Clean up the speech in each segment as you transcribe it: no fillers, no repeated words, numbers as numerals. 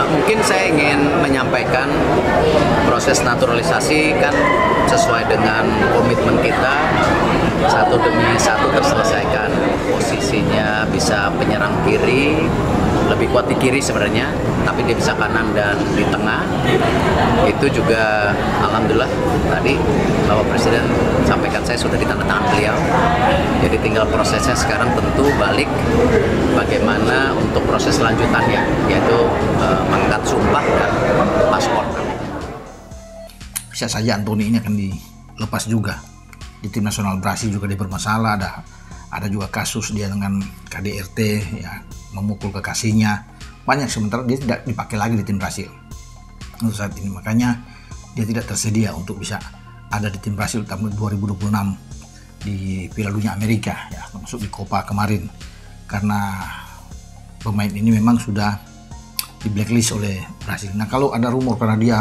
Mungkin saya ingin menyampaikan proses naturalisasi kan sesuai dengan komitmen kita, satu demi satu terselesaikan. Posisinya bisa penyerang kiri, lebih kuat di kiri sebenarnya, tapi dia bisa kanan dan di tengah. Itu juga alhamdulillah tadi Bapak Presiden sampaikan saya sudah ditandatangan beliau. Jadi tinggal prosesnya sekarang tentu balik bagaimana untuk proses lanjutannya, yaitu mengangkat sumpah dan paspor. Bisa saja Anthony ini akan dilepas juga. Di tim nasional Brasil juga dia bermasalah, ada juga kasus dia dengan KDRT ya, memukul kekasihnya. Banyak, sementara dia tidak dipakai lagi di tim Brasil untuk saat ini. Makanya dia tidak tersedia untuk bisa ada di tim Brasil tahun 2026 di Piala Dunia Amerika ya, termasuk di Copa kemarin, karena pemain ini memang sudah di blacklist oleh Brasil. Nah, kalau ada rumor karena dia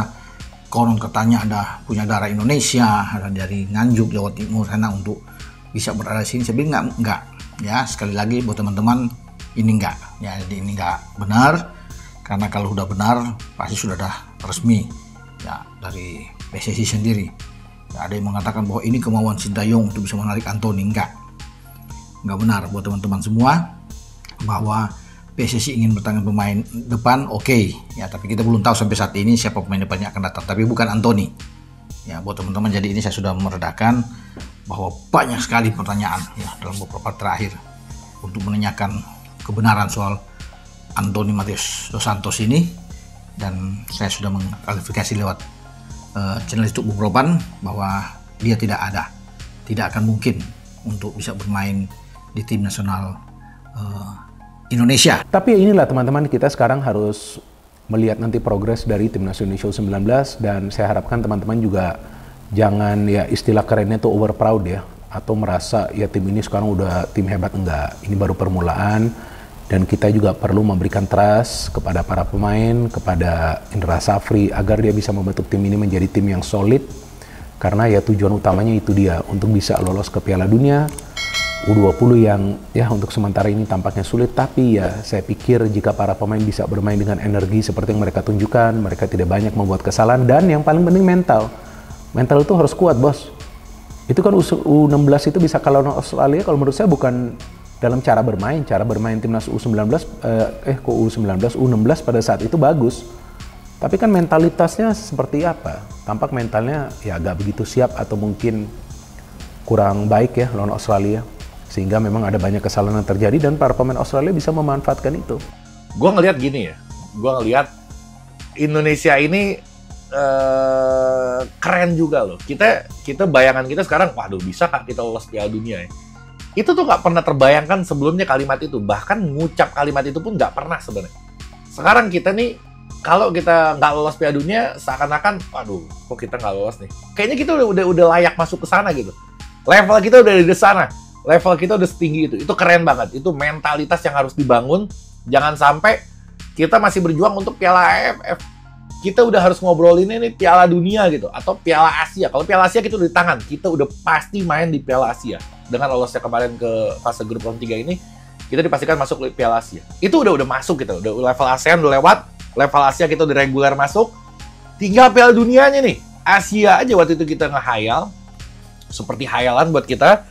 konon katanya ada punya darah Indonesia, ada dari Nganjuk, Jawa Timur sana untuk bisa berada di sini, saya bilang enggak ya, sekali lagi buat teman-teman, ini enggak ya, jadi ini enggak benar, karena kalau sudah benar pasti sudah ada resmi ya dari PSSI sendiri ya. Ada yang mengatakan bahwa ini kemauan Sintayong untuk bisa menarik Anthony, enggak benar buat teman-teman semua, bahwa PSSI ingin bertanding pemain depan, oke ya, tapi kita belum tahu sampai saat ini siapa pemain depannya akan datang, tapi bukan Anthony ya buat teman-teman. Jadi ini saya sudah meredakan bahwa banyak sekali pertanyaan ya dalam beberapa terakhir untuk menanyakan kebenaran soal Anthony Matheus Dos Santos ini, dan saya sudah mengklarifikasi lewat channel YouTube Bung Roban bahwa dia tidak akan mungkin untuk bisa bermain di tim nasional Indonesia. Tapi inilah teman-teman, kita sekarang harus melihat nanti progres dari Timnas Indonesia U19, dan saya harapkan teman-teman juga jangan ya, istilah kerennya tuh over proud ya, atau merasa ya tim ini sekarang udah tim hebat. Enggak, ini baru permulaan, dan kita juga perlu memberikan trust kepada para pemain, kepada Indra Safri, agar dia bisa membentuk tim ini menjadi tim yang solid, karena ya tujuan utamanya itu dia, untuk bisa lolos ke Piala Dunia U20 yang ya untuk sementara ini tampaknya sulit, tapi ya saya pikir jika para pemain bisa bermain dengan energi seperti yang mereka tunjukkan, mereka tidak banyak membuat kesalahan, dan yang paling penting mental itu harus kuat, bos. Itu kan U16 itu bisa kalau Australia, kalau menurut saya bukan dalam cara bermain timnas U19 U16 pada saat itu bagus, tapi kan mentalitasnya seperti apa? Tampak mentalnya ya agak begitu siap, atau mungkin kurang baik ya lawan Australia, sehingga memang ada banyak kesalahan yang terjadi, dan para pemain Australia bisa memanfaatkan itu. Gue ngelihat gini ya, gue ngelihat Indonesia ini keren juga loh. Kita bayangan kita sekarang, waduh bisa kah kita lolos Piala Dunia ya? Itu tuh nggak pernah terbayangkan sebelumnya kalimat itu, bahkan ngucap kalimat itu pun nggak pernah sebenarnya. Sekarang kita nih, kalau kita nggak lolos Piala Dunia, seakan-akan, waduh, kok kita nggak lolos nih? Kayaknya kita udah layak masuk ke sana gitu. Level kita udah di sana. Level kita udah setinggi itu keren banget. Itu mentalitas yang harus dibangun. Jangan sampai kita masih berjuang untuk Piala AFF. Kita udah harus ngobrolin ini Piala Dunia gitu, atau Piala Asia. Kalau Piala Asia kita udah di tangan, kita udah pasti main di Piala Asia. Dengan lolosnya kemarin ke fase grup round 3 ini, kita dipastikan masuk ke Piala Asia. Itu udah masuk gitu. Udah level ASEAN udah lewat, level Asia kita udah reguler masuk. Tinggal Piala Dunianya nih. Asia aja waktu itu kita ngehayal, seperti hayalan buat kita.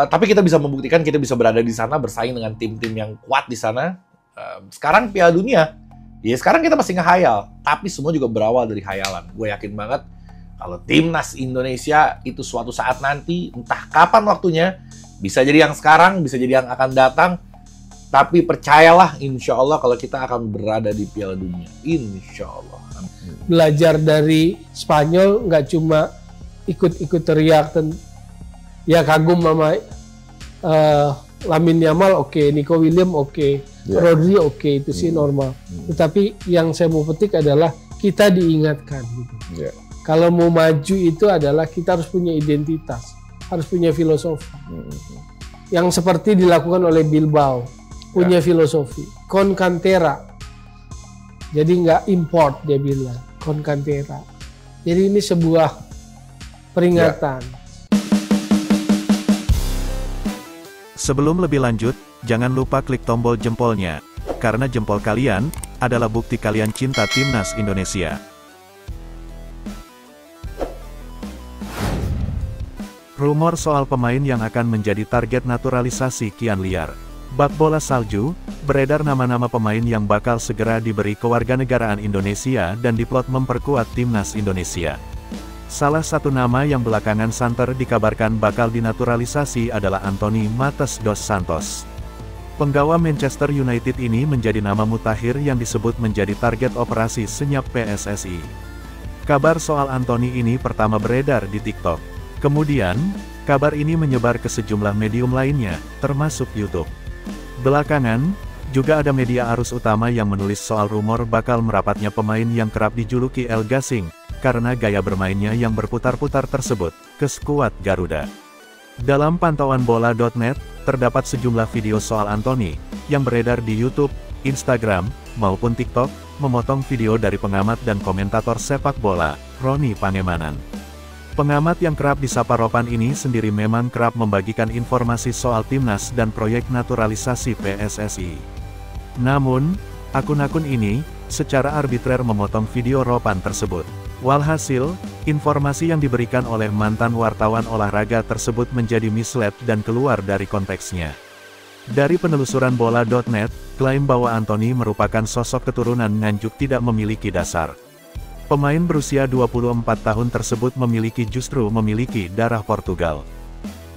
Tapi kita bisa membuktikan kita bisa berada di sana, bersaing dengan tim-tim yang kuat di sana. Sekarang Piala Dunia, ya sekarang kita masih ngehayal, tapi semua juga berawal dari hayalan. Gue yakin banget kalau timnas Indonesia itu suatu saat nanti, entah kapan waktunya, bisa jadi yang sekarang, bisa jadi yang akan datang, tapi percayalah, insya Allah kalau kita akan berada di Piala Dunia, insya Allah. Belajar dari Spanyol nggak cuma ikut-ikut teriak ya kagum sama Lamine Yamal, oke, Nico Williams oke, Rodri oke, itu sih normal. Tetapi yang saya mau petik adalah kita diingatkan gitu. Kalau mau maju itu adalah kita harus punya identitas, harus punya filosofi. Yang seperti dilakukan oleh Bilbao, punya filosofi. Con cantera. Jadi nggak import, dia bilang. Con cantera. Jadi ini sebuah peringatan. Sebelum lebih lanjut, jangan lupa klik tombol jempolnya, karena jempol kalian adalah bukti kalian cinta timnas Indonesia. Rumor soal pemain yang akan menjadi target naturalisasi kian liar. Bak bola salju, beredar nama-nama pemain yang bakal segera diberi kewarganegaraan Indonesia dan diplot memperkuat timnas Indonesia. Salah satu nama yang belakangan santer dikabarkan bakal dinaturalisasi adalah Anthony Matheus dos Santos. Penggawa Manchester United ini menjadi nama mutakhir yang disebut menjadi target operasi senyap PSSI. Kabar soal Anthony ini pertama beredar di TikTok. Kemudian, kabar ini menyebar ke sejumlah medium lainnya, termasuk YouTube. Belakangan, juga ada media arus utama yang menulis soal rumor bakal merapatnya pemain yang kerap dijuluki El Gasing, karena gaya bermainnya yang berputar-putar tersebut, ke skuad Garuda. Dalam pantauan bola.net, terdapat sejumlah video soal Anthony, yang beredar di YouTube, Instagram, maupun TikTok, memotong video dari pengamat dan komentator sepak bola, Roni Pangemanan. Pengamat yang kerap disapa Ropan ini sendiri memang kerap membagikan informasi soal timnas dan proyek naturalisasi PSSI. Namun, akun-akun ini, secara arbitrer memotong video Ropan tersebut. Walhasil, informasi yang diberikan oleh mantan wartawan olahraga tersebut menjadi mislead dan keluar dari konteksnya. Dari penelusuran bola.net, klaim bahwa Anthony merupakan sosok keturunan Nganjuk tidak memiliki dasar. Pemain berusia 24 tahun tersebut justru memiliki darah Portugal.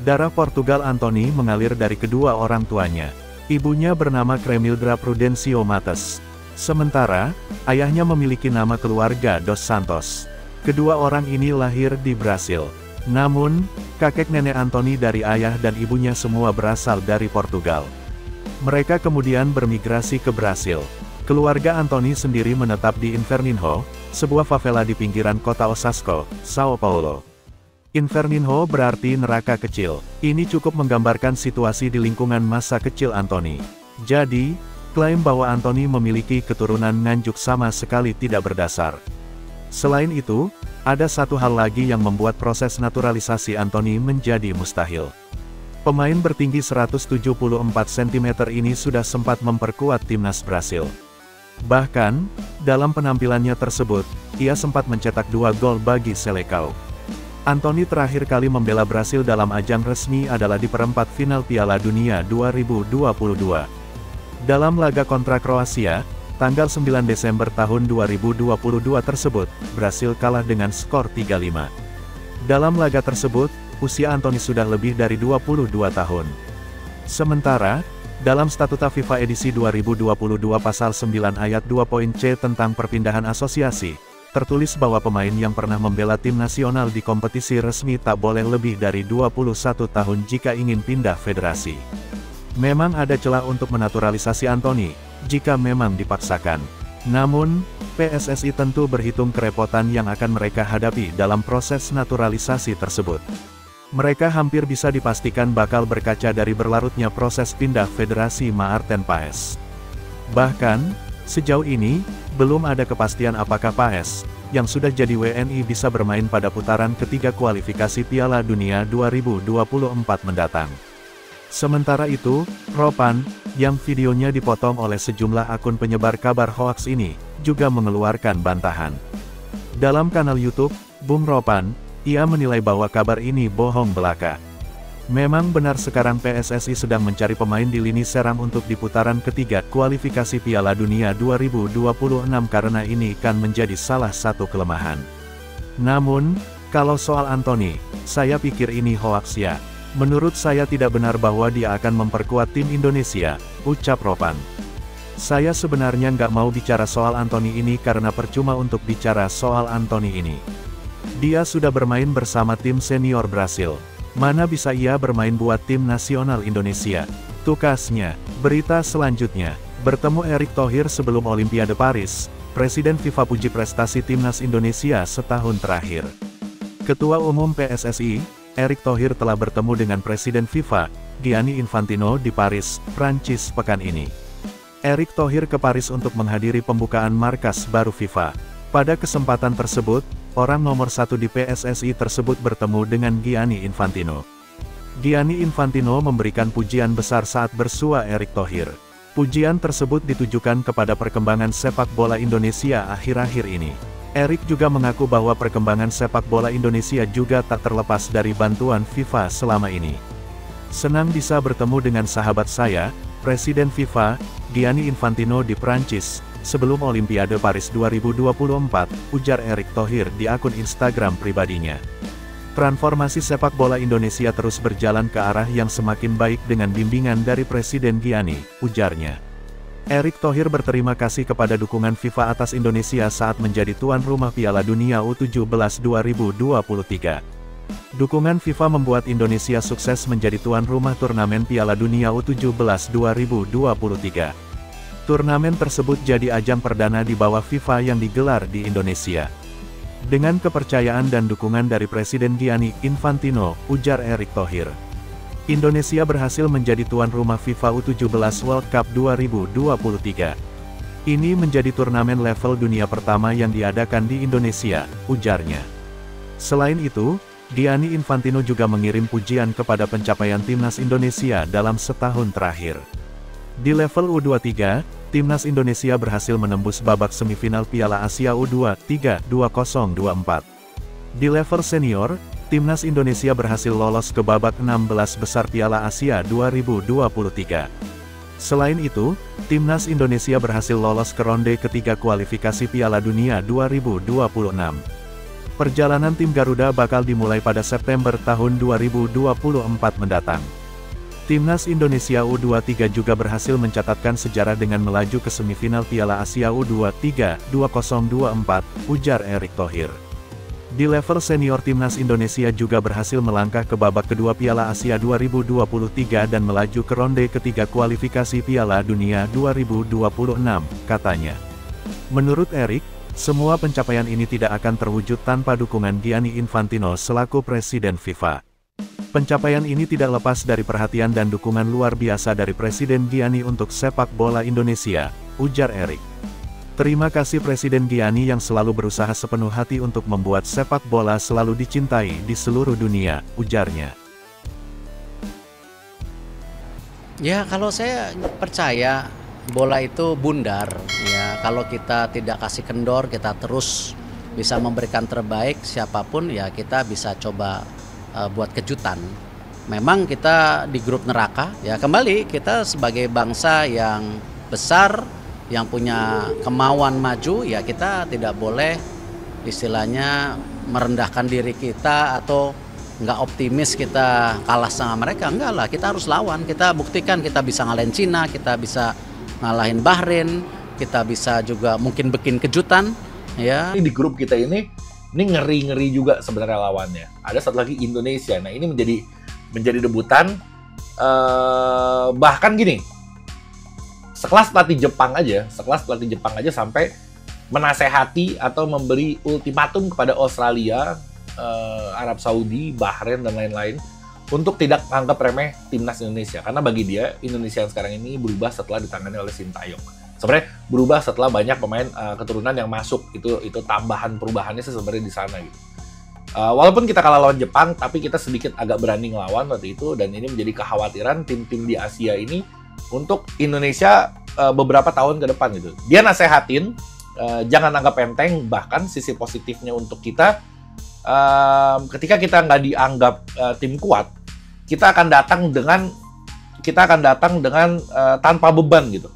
Darah Portugal Anthony mengalir dari kedua orang tuanya. Ibunya bernama Cremildra Prudencio Matheus. Sementara, ayahnya memiliki nama keluarga Dos Santos. Kedua orang ini lahir di Brasil. Namun, kakek nenek Anthony dari ayah dan ibunya semua berasal dari Portugal. Mereka kemudian bermigrasi ke Brasil. Keluarga Anthony sendiri menetap di Inferninho, sebuah favela di pinggiran kota Osasco, Sao Paulo. Inferninho berarti neraka kecil. Ini cukup menggambarkan situasi di lingkungan masa kecil Anthony. Jadi, klaim bahwa Anthony memiliki keturunan Nganjuk sama sekali tidak berdasar. Selain itu, ada satu hal lagi yang membuat proses naturalisasi Anthony menjadi mustahil. Pemain bertinggi 174 cm ini sudah sempat memperkuat timnas Brasil. Bahkan, dalam penampilannya tersebut, ia sempat mencetak 2 gol bagi Seleção. Anthony terakhir kali membela Brasil dalam ajang resmi adalah di perempat final Piala Dunia 2022. Dalam laga kontra Kroasia, tanggal 9 Desember tahun 2022 tersebut, Brasil kalah dengan skor 3-5. Dalam laga tersebut, usia Anthony sudah lebih dari 22 tahun. Sementara, dalam Statuta FIFA edisi 2022 pasal 9 ayat 2.c tentang perpindahan asosiasi, tertulis bahwa pemain yang pernah membela tim nasional di kompetisi resmi tak boleh lebih dari 21 tahun jika ingin pindah federasi. Memang ada celah untuk menaturalisasi Anthony, jika memang dipaksakan. Namun, PSSI tentu berhitung kerepotan yang akan mereka hadapi dalam proses naturalisasi tersebut. Mereka hampir bisa dipastikan bakal berkaca dari berlarutnya proses pindah federasi Maarten Paes. Bahkan, sejauh ini, belum ada kepastian apakah Paes, yang sudah jadi WNI bisa bermain pada putaran ketiga kualifikasi Piala Dunia 2024 mendatang. Sementara itu, Ropan, yang videonya dipotong oleh sejumlah akun penyebar kabar hoaks ini, juga mengeluarkan bantahan. Dalam kanal YouTube, Bung Ropan, ia menilai bahwa kabar ini bohong belaka. Memang benar sekarang PSSI sedang mencari pemain di lini serang untuk di putaran ketiga kualifikasi Piala Dunia 2026 karena ini kan menjadi salah satu kelemahan. Namun, kalau soal Anthony, saya pikir ini hoaks ya. Menurut saya tidak benar bahwa dia akan memperkuat tim Indonesia, ucap Ropan. Saya sebenarnya nggak mau bicara soal Anthony ini karena percuma untuk bicara soal Anthony ini. Dia sudah bermain bersama tim senior Brasil. Mana bisa ia bermain buat tim nasional Indonesia? Tukasnya. Berita selanjutnya. Bertemu Erick Thohir sebelum Olimpiade Paris, Presiden FIFA puji prestasi timnas Indonesia setahun terakhir. Ketua Umum PSSI, Erick Thohir telah bertemu dengan Presiden FIFA, Gianni Infantino di Paris, Prancis pekan ini. Erick Thohir ke Paris untuk menghadiri pembukaan markas baru FIFA. Pada kesempatan tersebut, orang nomor 1 di PSSI tersebut bertemu dengan Gianni Infantino. Gianni Infantino memberikan pujian besar saat bersua Erick Thohir. Pujian tersebut ditujukan kepada perkembangan sepak bola Indonesia akhir-akhir ini. Erik juga mengaku bahwa perkembangan sepak bola Indonesia juga tak terlepas dari bantuan FIFA selama ini. Senang bisa bertemu dengan sahabat saya, Presiden FIFA, Gianni Infantino di Prancis, sebelum Olimpiade Paris 2024, ujar Erick Thohir di akun Instagram pribadinya. Transformasi sepak bola Indonesia terus berjalan ke arah yang semakin baik dengan bimbingan dari Presiden Gianni, ujarnya. Erick Thohir berterima kasih kepada dukungan FIFA atas Indonesia saat menjadi tuan rumah Piala Dunia U17 2023. Dukungan FIFA membuat Indonesia sukses menjadi tuan rumah turnamen Piala Dunia U17 2023. Turnamen tersebut jadi ajang perdana di bawah FIFA yang digelar di Indonesia. Dengan kepercayaan dan dukungan dari Presiden Gianni Infantino, ujar Erick Thohir. Indonesia berhasil menjadi tuan rumah FIFA U17 World Cup 2023. Ini menjadi turnamen level dunia pertama yang diadakan di Indonesia, ujarnya. Selain itu, Gianni Infantino juga mengirim pujian kepada pencapaian timnas Indonesia dalam setahun terakhir. Di level U23, timnas Indonesia berhasil menembus babak semifinal Piala Asia U23 2024. Di level senior, timnas Indonesia berhasil lolos ke babak 16 besar Piala Asia 2023. Selain itu, timnas Indonesia berhasil lolos ke ronde ketiga kualifikasi Piala Dunia 2026. Perjalanan tim Garuda bakal dimulai pada September tahun 2024 mendatang. Timnas Indonesia U23 juga berhasil mencatatkan sejarah dengan melaju ke semifinal Piala Asia U23 2024, ujar Erick Thohir. Di level senior timnas Indonesia juga berhasil melangkah ke babak kedua Piala Asia 2023 dan melaju ke ronde ketiga kualifikasi Piala Dunia 2026, katanya. Menurut Erick, semua pencapaian ini tidak akan terwujud tanpa dukungan Gianni Infantino selaku Presiden FIFA. Pencapaian ini tidak lepas dari perhatian dan dukungan luar biasa dari Presiden Gianni untuk sepak bola Indonesia, ujar Erick. Terima kasih Presiden Gianni yang selalu berusaha sepenuh hati untuk membuat sepak bola selalu dicintai di seluruh dunia, ujarnya. Ya, kalau saya percaya bola itu bundar. Ya, kalau kita tidak kasih kendor, kita terus bisa memberikan terbaik siapapun, ya kita bisa coba buat kejutan. Memang kita di grup neraka, ya kembali kita sebagai bangsa yang besar, yang punya kemauan maju, ya kita tidak boleh istilahnya merendahkan diri kita atau nggak optimis kita kalah sama mereka. Enggak lah, kita harus lawan, kita buktikan kita bisa ngalahin Cina, kita bisa ngalahin Bahrain, kita bisa juga mungkin bikin kejutan. Ya. Di grup kita ini ngeri-ngeri juga sebenarnya lawannya. Ada satu lagi Indonesia. Nah ini menjadi debutan. Bahkan gini, sekelas pelatih Jepang aja sampai menasehati atau memberi ultimatum kepada Australia, Arab Saudi, Bahrain dan lain-lain untuk tidak menganggap remeh timnas Indonesia. Karena bagi dia Indonesia yang sekarang ini berubah setelah ditangani oleh Sintayong. Sebenarnya berubah setelah banyak pemain keturunan yang masuk, itu tambahan perubahannya sebenarnya di sana gitu. Walaupun kita kalah lawan Jepang, tapi kita sedikit agak berani ngelawan waktu itu, dan ini menjadi kekhawatiran tim-tim di Asia ini untuk Indonesia beberapa tahun ke depan gitu. Dia nasehatin jangan anggap enteng, bahkan sisi positifnya untuk kita ketika kita nggak dianggap tim kuat, kita akan datang dengan tanpa beban gitu.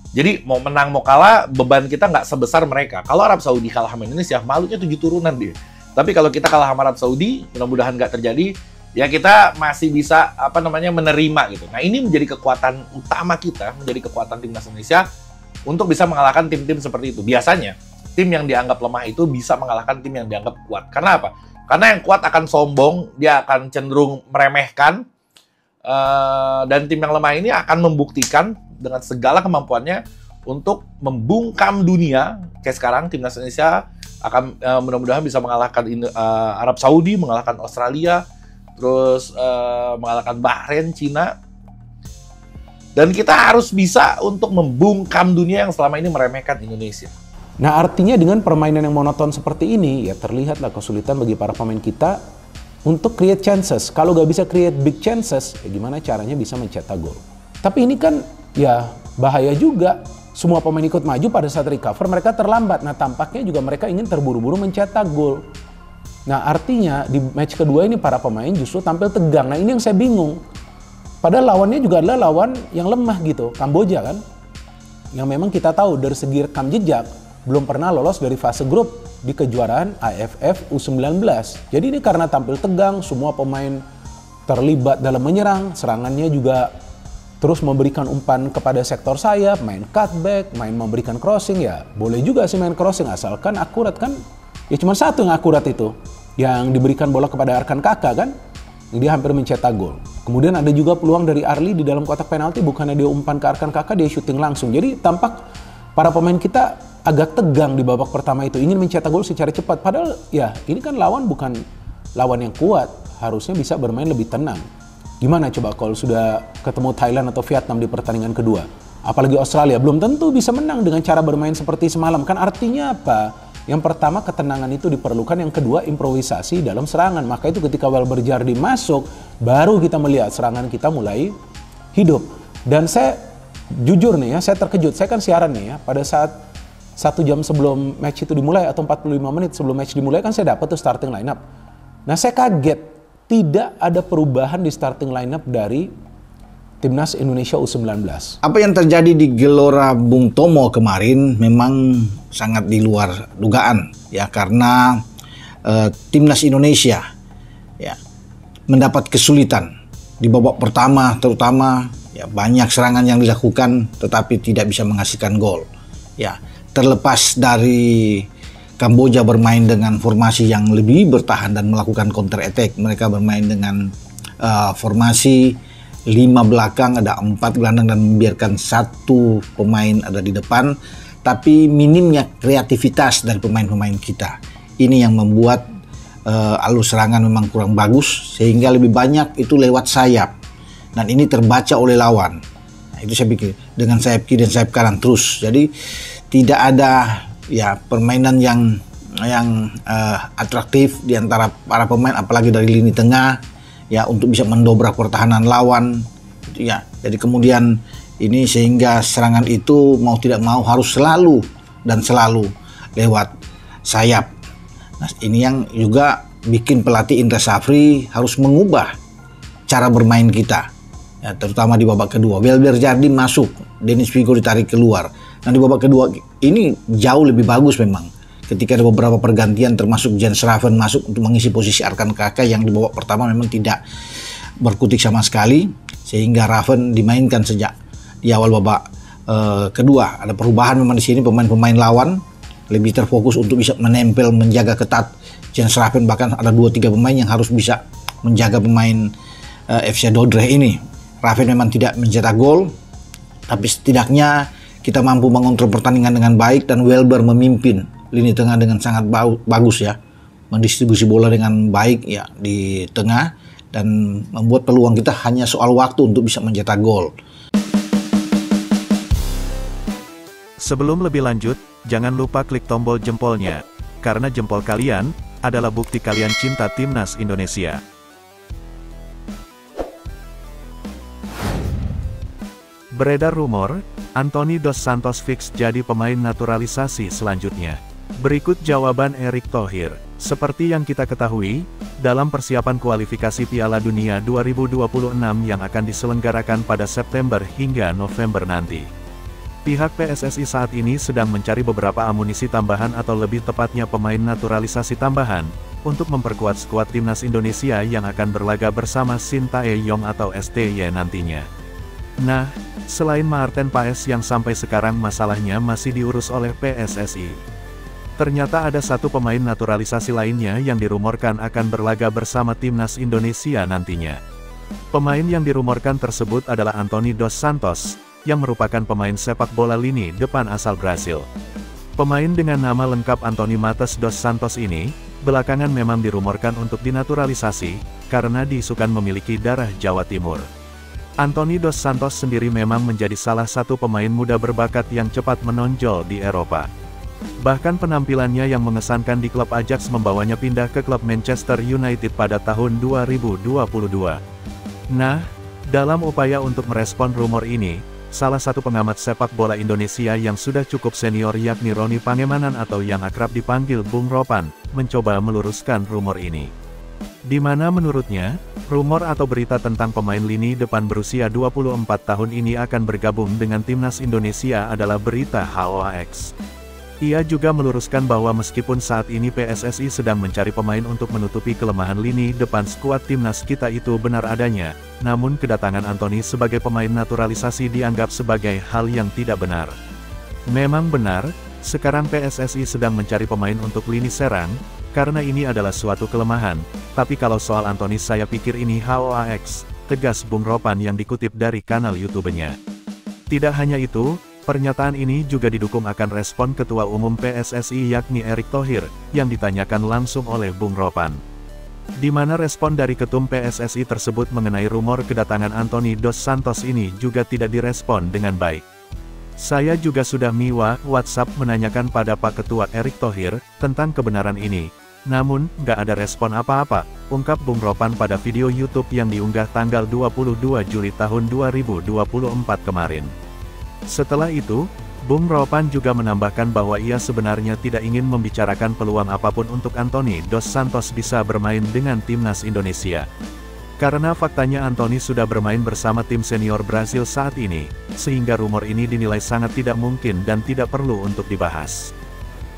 Jadi mau menang mau kalah, beban kita nggak sebesar mereka. Kalau Arab Saudi kalah sama Indonesia, malunya 7 turunan dia. Tapi kalau kita kalah sama Arab Saudi, mudah-mudahan nggak terjadi, ya kita masih bisa menerima gitu. Nah ini menjadi kekuatan utama kita, menjadi kekuatan timnas Indonesia untuk bisa mengalahkan tim-tim seperti itu. Biasanya tim yang dianggap lemah itu bisa mengalahkan tim yang dianggap kuat. Karena apa? Karena yang kuat akan sombong, dia akan cenderung meremehkan, dan tim yang lemah ini akan membuktikan dengan segala kemampuannya untuk membungkam dunia. Kayak sekarang timnas Indonesia akan mudah-mudahan bisa mengalahkan Arab Saudi, mengalahkan Australia, terus mengalahkan Bahrain, Cina. Dan kita harus bisa untuk membungkam dunia yang selama ini meremehkan Indonesia. Nah artinya dengan permainan yang monoton seperti ini, ya terlihatlah kesulitan bagi para pemain kita untuk create chances. Kalau nggak bisa create big chances, ya gimana caranya bisa mencetak gol. Tapi ini kan ya bahaya juga. Semua pemain ikut maju, pada saat recover mereka terlambat. Nah tampaknya juga mereka ingin terburu-buru mencetak gol. Nah artinya di match kedua ini para pemain justru tampil tegang. Nah ini yang saya bingung. Padahal lawannya juga adalah lawan yang lemah gitu, Kamboja kan. Yang memang kita tahu dari segi rekam jejak belum pernah lolos dari fase grup di kejuaraan AFF U19. Jadi ini karena tampil tegang, semua pemain terlibat dalam menyerang, serangannya juga terus memberikan umpan kepada sektor sayap, main cutback, main memberikan crossing. Ya boleh juga sih main crossing asalkan akurat kan. Ya cuma satu yang akurat itu, yang diberikan bola kepada rekan kakak kan, dia hampir mencetak gol. Kemudian ada juga peluang dari Arli di dalam kotak penalti, bukannya dia umpan ke rekan kakak, dia syuting langsung. Jadi tampak para pemain kita agak tegang di babak pertama itu, ingin mencetak gol secara cepat. Padahal ya ini kan lawan bukan lawan yang kuat, harusnya bisa bermain lebih tenang. Gimana coba kalau sudah ketemu Thailand atau Vietnam di pertandingan kedua? Apalagi Australia, belum tentu bisa menang dengan cara bermain seperti semalam. Kan artinya apa? Yang pertama ketenangan itu diperlukan, yang kedua improvisasi dalam serangan. Maka itu ketika Welber Jardim masuk, baru kita melihat serangan kita mulai hidup. Dan saya jujur nih ya, saya terkejut. Saya kan siaran nih ya, pada saat 1 jam sebelum match itu dimulai atau 45 menit sebelum match dimulai kan saya dapat tuh starting lineup. Nah saya kaget. Tidak ada perubahan di starting lineup dari Timnas Indonesia U19. Apa yang terjadi di Gelora Bung Tomo kemarin memang sangat di luar dugaan ya, karena Timnas Indonesia ya mendapat kesulitan di babak pertama, terutama ya banyak serangan yang dilakukan tetapi tidak bisa menghasilkan gol. Ya, terlepas dari Kamboja bermain dengan formasi yang lebih bertahan dan melakukan counter attack. Mereka bermain dengan formasi 5 belakang, ada 4 gelandang dan membiarkan 1 pemain ada di depan. Tapi minimnya kreativitas dari pemain-pemain kita. Ini yang membuat alur serangan memang kurang bagus, sehingga lebih banyak itu lewat sayap. Dan ini terbaca oleh lawan. Nah, itu saya pikir dengan sayap kiri dan sayap kanan terus. Jadi tidak ada ya permainan yang atraktif di antara para pemain, apalagi dari lini tengah ya, untuk bisa mendobrak pertahanan lawan ya. Jadi kemudian ini sehingga serangan itu mau tidak mau harus selalu lewat sayap. Nah ini yang juga bikin pelatih Indra Safri harus mengubah cara bermain kita ya, terutama di babak kedua. Welber Jardim masuk, Dennis Figo ditarik keluar. Nah di babak kedua ini jauh lebih bagus memang ketika ada beberapa pergantian, termasuk Jens Raven masuk untuk mengisi posisi Arkan Kakak yang di babak pertama memang tidak berkutik sama sekali, sehingga Raven dimainkan sejak di awal babak kedua. Ada perubahan memang di sini, pemain-pemain lawan lebih terfokus untuk bisa menempel, menjaga ketat Jens Raven. Bahkan ada 2-3 pemain yang harus bisa menjaga pemain FC Dordrecht ini. Raven memang tidak mencetak gol, tapi setidaknya kita mampu mengontrol pertandingan dengan baik, dan Welber memimpin lini tengah dengan sangat bagus ya, mendistribusi bola dengan baik ya di tengah, dan membuat peluang kita hanya soal waktu untuk bisa mencetak gol. Sebelum lebih lanjut, jangan lupa klik tombol jempolnya, karena jempol kalian adalah bukti kalian cinta Timnas Indonesia. Beredar rumor, Anthony Dos Santos fix jadi pemain naturalisasi selanjutnya. Berikut jawaban Erick Thohir. Seperti yang kita ketahui, dalam persiapan kualifikasi Piala Dunia 2026 yang akan diselenggarakan pada September hingga November nanti, pihak PSSI saat ini sedang mencari beberapa amunisi tambahan, atau lebih tepatnya pemain naturalisasi tambahan, untuk memperkuat skuad Timnas Indonesia yang akan berlaga bersama Sintayong atau STY nantinya. Nah, selain Maarten Paes yang sampai sekarang masalahnya masih diurus oleh PSSI, ternyata ada satu pemain naturalisasi lainnya yang dirumorkan akan berlaga bersama Timnas Indonesia nantinya. Pemain yang dirumorkan tersebut adalah Anthony Dos Santos, yang merupakan pemain sepak bola lini depan asal Brasil. Pemain dengan nama lengkap Anthony Matheus Dos Santos ini, belakangan memang dirumorkan untuk dinaturalisasi, karena diisukan memiliki darah Jawa Timur. Anthony Dos Santos sendiri memang menjadi salah satu pemain muda berbakat yang cepat menonjol di Eropa. Bahkan penampilannya yang mengesankan di klub Ajax membawanya pindah ke klub Manchester United pada tahun 2022. Nah, dalam upaya untuk merespon rumor ini, salah satu pengamat sepak bola Indonesia yang sudah cukup senior yakni Roni Pangemanan atau yang akrab dipanggil Bung Ropan, mencoba meluruskan rumor ini. Di mana menurutnya, rumor atau berita tentang pemain lini depan berusia 24 tahun ini akan bergabung dengan timnas Indonesia adalah berita hoax. Ia juga meluruskan bahwa meskipun saat ini PSSI sedang mencari pemain untuk menutupi kelemahan lini depan skuad timnas kita itu benar adanya, namun kedatangan Anthony sebagai pemain naturalisasi dianggap sebagai hal yang tidak benar. Memang benar, sekarang PSSI sedang mencari pemain untuk lini serang, karena ini adalah suatu kelemahan, tapi kalau soal Anthony saya pikir ini hoax, tegas Bung Ropan yang dikutip dari kanal YouTube-nya. Tidak hanya itu, pernyataan ini juga didukung akan respon Ketua Umum PSSI yakni Erick Thohir, yang ditanyakan langsung oleh Bung Ropan. Di mana respon dari Ketum PSSI tersebut mengenai rumor kedatangan Anthony Dos Santos ini juga tidak direspon dengan baik. Saya juga sudah WhatsApp menanyakan pada Pak Ketua Erick Thohir, tentang kebenaran ini. Namun, nggak ada respon apa-apa, ungkap Bung Ropan pada video YouTube yang diunggah tanggal 22 Juli tahun 2024 kemarin. Setelah itu, Bung Ropan juga menambahkan bahwa ia sebenarnya tidak ingin membicarakan peluang apapun untuk Anthony Dos Santos bisa bermain dengan timnas Indonesia. Karena faktanya Anthony sudah bermain bersama tim senior Brasil saat ini, sehingga rumor ini dinilai sangat tidak mungkin dan tidak perlu untuk dibahas.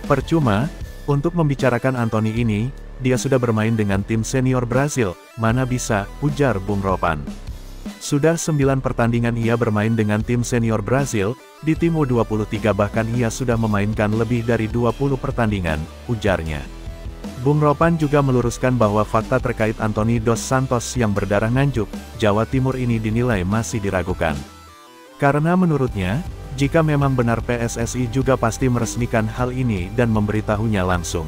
Percuma, untuk membicarakan Anthony ini, dia sudah bermain dengan tim senior Brasil, mana bisa, ujar Bung Ropan. Sudah 9 pertandingan ia bermain dengan tim senior Brasil, di tim U23 bahkan ia sudah memainkan lebih dari 20 pertandingan, ujarnya. Bung Ropan juga meluruskan bahwa fakta terkait Anthony Dos Santos yang berdarah Nganjuk, Jawa Timur ini dinilai masih diragukan. Karena menurutnya, jika memang benar PSSI juga pasti meresmikan hal ini dan memberitahunya langsung.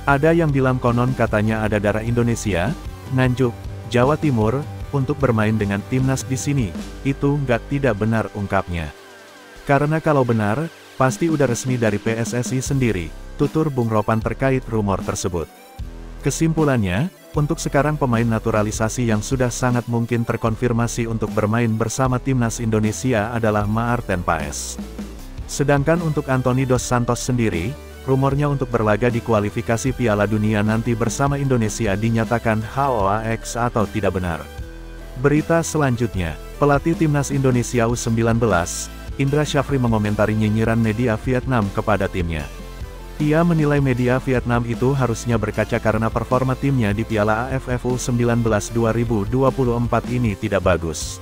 Ada yang bilang konon katanya ada darah Indonesia, Nganjuk, Jawa Timur, untuk bermain dengan timnas di sini, itu tidak benar ungkapnya. Karena kalau benar, pasti udah resmi dari PSSI sendiri, tutur Bung Ropan terkait rumor tersebut. Kesimpulannya, untuk sekarang pemain naturalisasi yang sudah sangat mungkin terkonfirmasi untuk bermain bersama timnas Indonesia adalah Maarten Paes. Sedangkan untuk Anthony Dos Santos sendiri, rumornya untuk berlaga di kualifikasi Piala Dunia nanti bersama Indonesia dinyatakan hoax atau tidak benar. Berita selanjutnya, pelatih timnas Indonesia U19, Indra Syafri mengomentari nyinyiran media Vietnam kepada timnya. Ia menilai media Vietnam itu harusnya berkaca karena performa timnya di Piala AFF U19 2024 ini tidak bagus.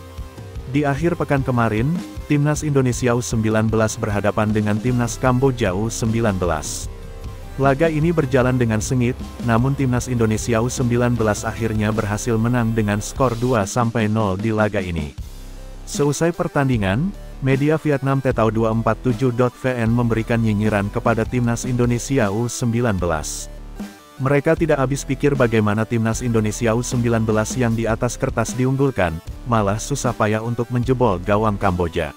Di akhir pekan kemarin, timnas Indonesia U19 berhadapan dengan timnas Kamboja U19. Laga ini berjalan dengan sengit, namun timnas Indonesia U19 akhirnya berhasil menang dengan skor 2-0 di laga ini. Seusai pertandingan, media Vietnam Tetao247.vn memberikan nyinyiran kepada timnas Indonesia U19. Mereka tidak habis pikir bagaimana timnas Indonesia U19 yang di atas kertas diunggulkan, malah susah payah untuk menjebol gawang Kamboja.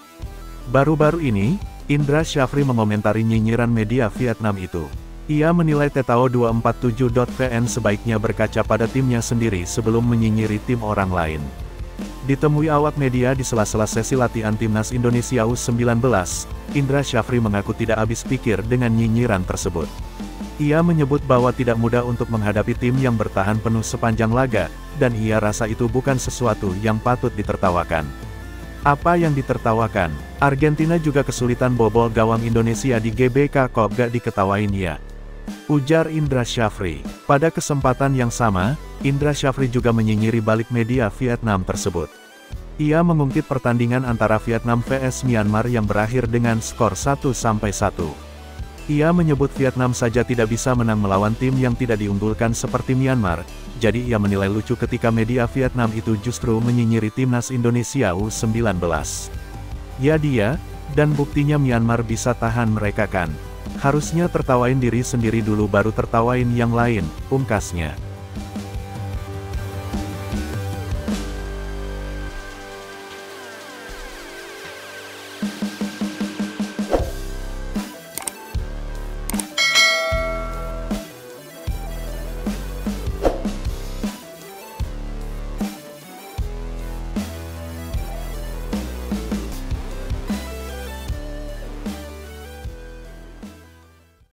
Baru-baru ini, Indra Syafri mengomentari nyinyiran media Vietnam itu. Ia menilai Tetao247.vn sebaiknya berkaca pada timnya sendiri sebelum menyinyiri tim orang lain. Ditemui awak media di sela-sela sesi latihan timnas Indonesia U19, Indra Syafri mengaku tidak habis pikir dengan nyinyiran tersebut. Ia menyebut bahwa tidak mudah untuk menghadapi tim yang bertahan penuh sepanjang laga, dan ia rasa itu bukan sesuatu yang patut ditertawakan. Apa yang ditertawakan? Argentina juga kesulitan bobol gawang Indonesia di GBK Cup, gak diketawain ya, ujar Indra Syafri. Pada kesempatan yang sama, Indra Syafri juga menyinyiri balik media Vietnam tersebut. Ia mengungkit pertandingan antara Vietnam vs Myanmar yang berakhir dengan skor 1-1. Ia menyebut Vietnam saja tidak bisa menang melawan tim yang tidak diunggulkan seperti Myanmar, jadi ia menilai lucu ketika media Vietnam itu justru menyinyiri timnas Indonesia U19. Ya dia, dan buktinya Myanmar bisa tahan mereka kan. Harusnya tertawain diri sendiri dulu baru tertawain yang lain, pungkasnya.